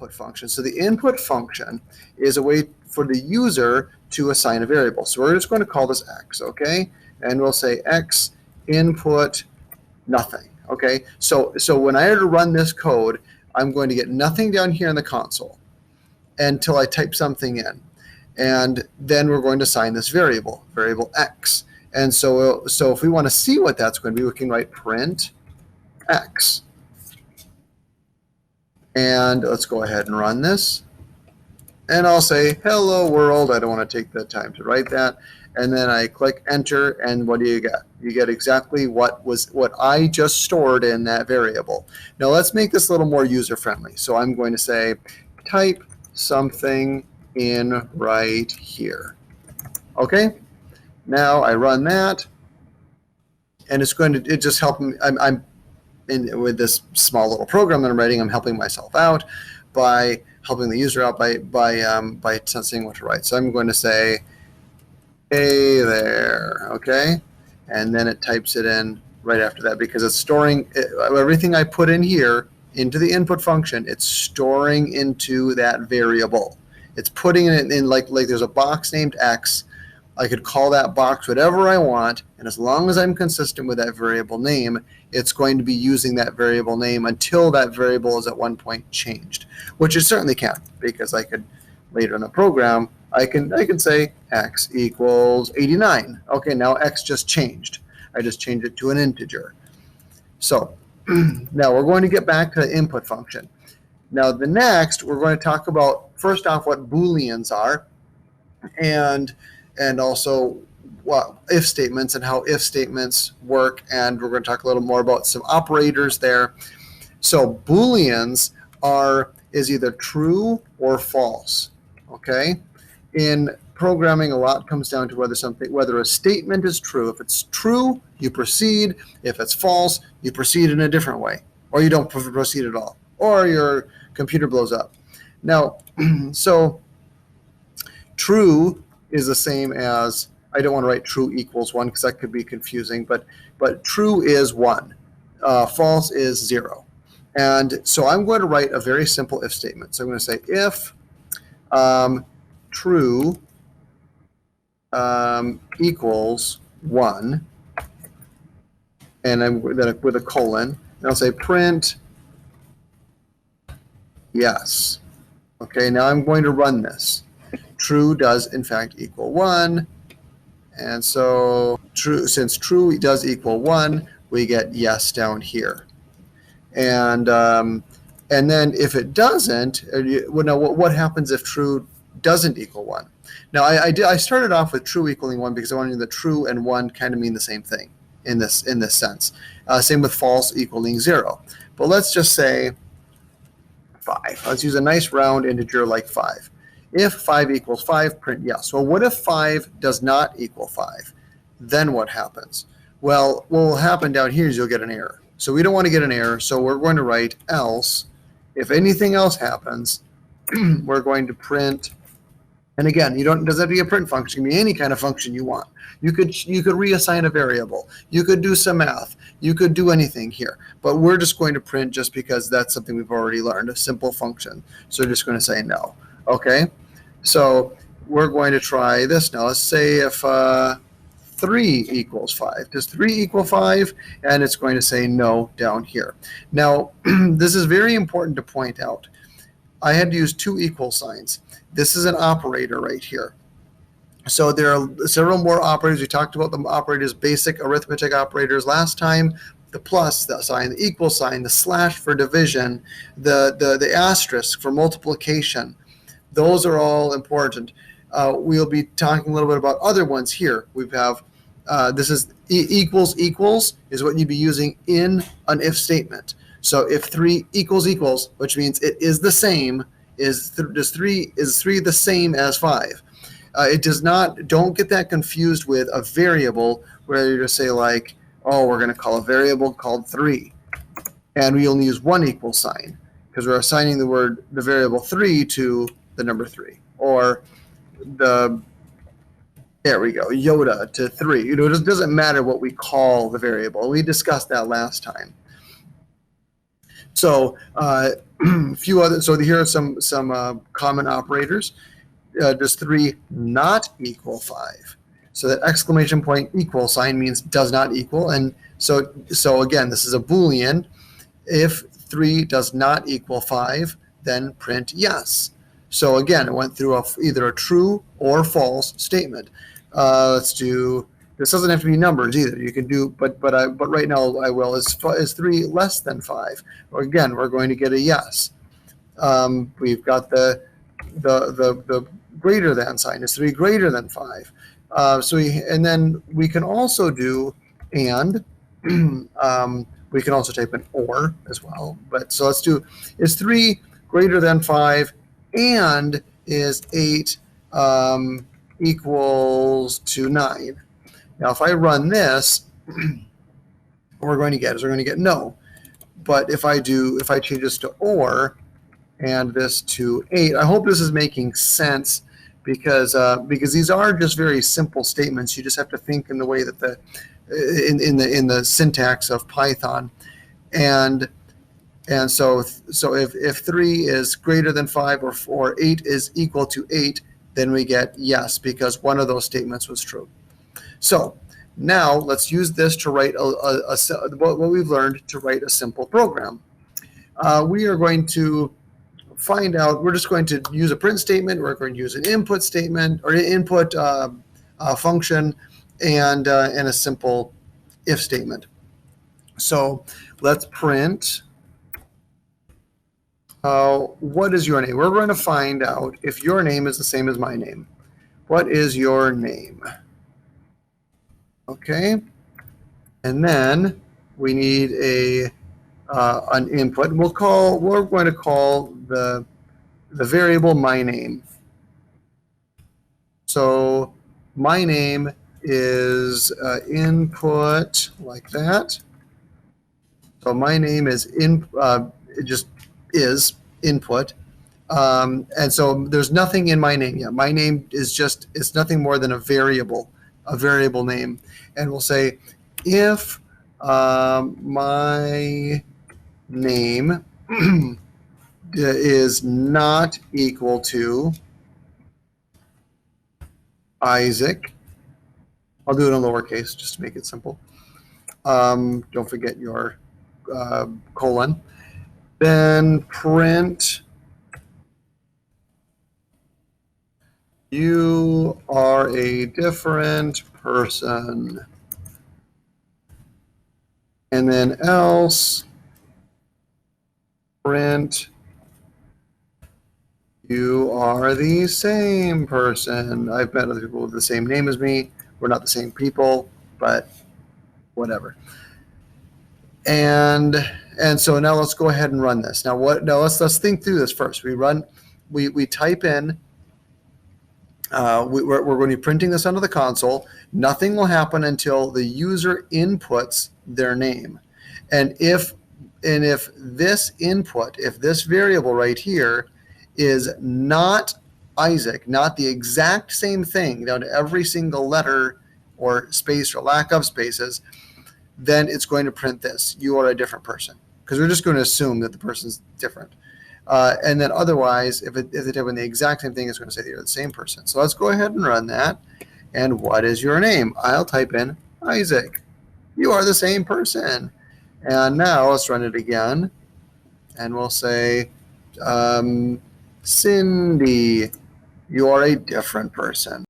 input function. So the input function is a way for the user to assign a variable. So we're just going to call this x, okay? And we'll say x input nothing, okay? So when I run this code, I'm going to get nothing down here in the console until I type something in. And then we're going to assign this variable x. And so if we want to see what that's going to be, we can write print x. And let's go ahead and run this. And I'll say, hello world. I don't want to take the time to write that. And then I click enter, and what do you get? You get exactly what I just stored in that variable. Now let's make this a little more user-friendly. So I'm going to say, type something in right here. Okay? Now I run that, and it just helped me. With this small little program that I'm writing, I'm helping myself out by helping the user out by seeing what to write. So I'm going to say, hey there, okay? And then it types it in right after that, because it's storing everything I put in here into the input function. It's storing into that variable. It's putting it in like there's a box named x. I could call that box whatever I want, and as long as I'm consistent with that variable name, it's going to be using that variable name until that variable is at one point changed, which it certainly can, because I could later in the program, I can say x equals 89. Okay, now x just changed. I just changed it to an integer. So now we're going to get back to the input function. Now the next, we're going to talk about, first off, what Booleans are, and also what if statements and how if statements work, and we're going to talk a little more about some operators there. So Booleans is either true or false. Okay, in programming, a lot comes down to whether a statement is true. If it's true, you proceed. If it's false, you proceed in a different way, or you don't proceed at all, or your computer blows up. Now, so true is the same as, I don't want to write true equals 1 because that could be confusing, but true is 1. False is 0. And so I'm going to write a very simple if statement. So I'm going to say if true equals 1, and then with a colon, and I'll say print yes. Okay, now I'm going to run this. True does in fact equal 1, and so since true does equal 1, we get yes down here. And then if it doesn't, now what happens if true doesn't equal 1? Now I started off with true equaling 1 because I wanted the true and 1 kind of mean the same thing in this sense. Same with false equaling 0. But let's just say 5. Let's use a nice round integer like 5. If 5 equals 5, print yes. Well, what if 5 does not equal 5? Then what happens? Well, what will happen down here is you'll get an error. So we don't want to get an error, so we're going to write else. If anything else happens, we're going to print, and again, doesn't have to be a print function. It can be any kind of function you want. You could reassign a variable. You could do some math. You could do anything here. But we're just going to print just because that's something we've already learned, a simple function. So we're just going to say no. Okay? So we're going to try this now. Let's say if 3 equals 5. Does 3 equal 5? And it's going to say no down here. Now, this is very important to point out. I had to use 2 equal signs. This is an operator right here. So there are several more operators. We talked about the operators, basic arithmetic operators last time. The plus, the sign, the equal sign, the slash for division, the asterisk for multiplication. Those are all important. We'll be talking a little bit about other ones here. We have this is equals is what you'd be using in an if statement. So if 3 equals, which means it is the same, is 3 the same as 5? It does not. Don't get that confused with a variable where you just say like, oh, we're going to call a variable called 3, and we only use 1 equal sign because we're assigning the variable 3 to the number 3, or there we go, Yoda to 3. It doesn't matter what we call the variable. We discussed that last time. So few other. So here are some common operators. Does 3 not equal 5? So that exclamation point equal sign means does not equal. And so again, this is a Boolean. If 3 does not equal 5, then print yes. So again, it went through either a true or false statement. Let's do. This doesn't have to be numbers either. You can do, but right now I will. Is 3 less than 5? Or again, we're going to get a yes. We've got the greater than sign. Is 3 greater than 5? And then we can also do and. We can also type an or as well. But so let's do, is 3 greater than 5 and is 8 equals to 9? Now, if I run this, what we're going to get no. But if I change this to or and this to 8, I hope this is making sense because these are just very simple statements. You just have to think in the way that in the syntax of Python, and so if 3 is greater than 5 or 8 is equal to 8, then we get yes because one of those statements was true. So now let's use this to write what we've learned to write a simple program. We are going to find out. We're just going to use a print statement. We're going to use an input statement or an input function. And a simple if statement. So let's print what is your name? We're going to find out if your name is the same as my name. What is your name? Okay. And then we need an input. We're going to call the variable my name. So my name is input like that. So my name is it just is input, and so there's nothing in my name yet. My name is it's nothing more than a variable name, and we'll say if my name is not equal to Isaac. I'll do it in lowercase just to make it simple. Don't forget your colon. Then print you are a different person. And then else print you are the same person. I've met other people with the same name as me. We're not the same people, but whatever. And so now let's go ahead and run this. Now let's think through this first. We type in. We're going to be printing this onto the console. Nothing will happen until the user inputs their name, and if this input, if this variable right here is not Isaac, not the exact same thing down to every single letter or space or lack of spaces, then it's going to print this. You are a different person, because we're just going to assume that the person's different. And then otherwise, if they type in the exact same thing, it's going to say that you're the same person. So let's go ahead and run that. And what is your name? I'll type in Isaac. You are the same person. And now let's run it again. And we'll say, Cindy, you are a different person.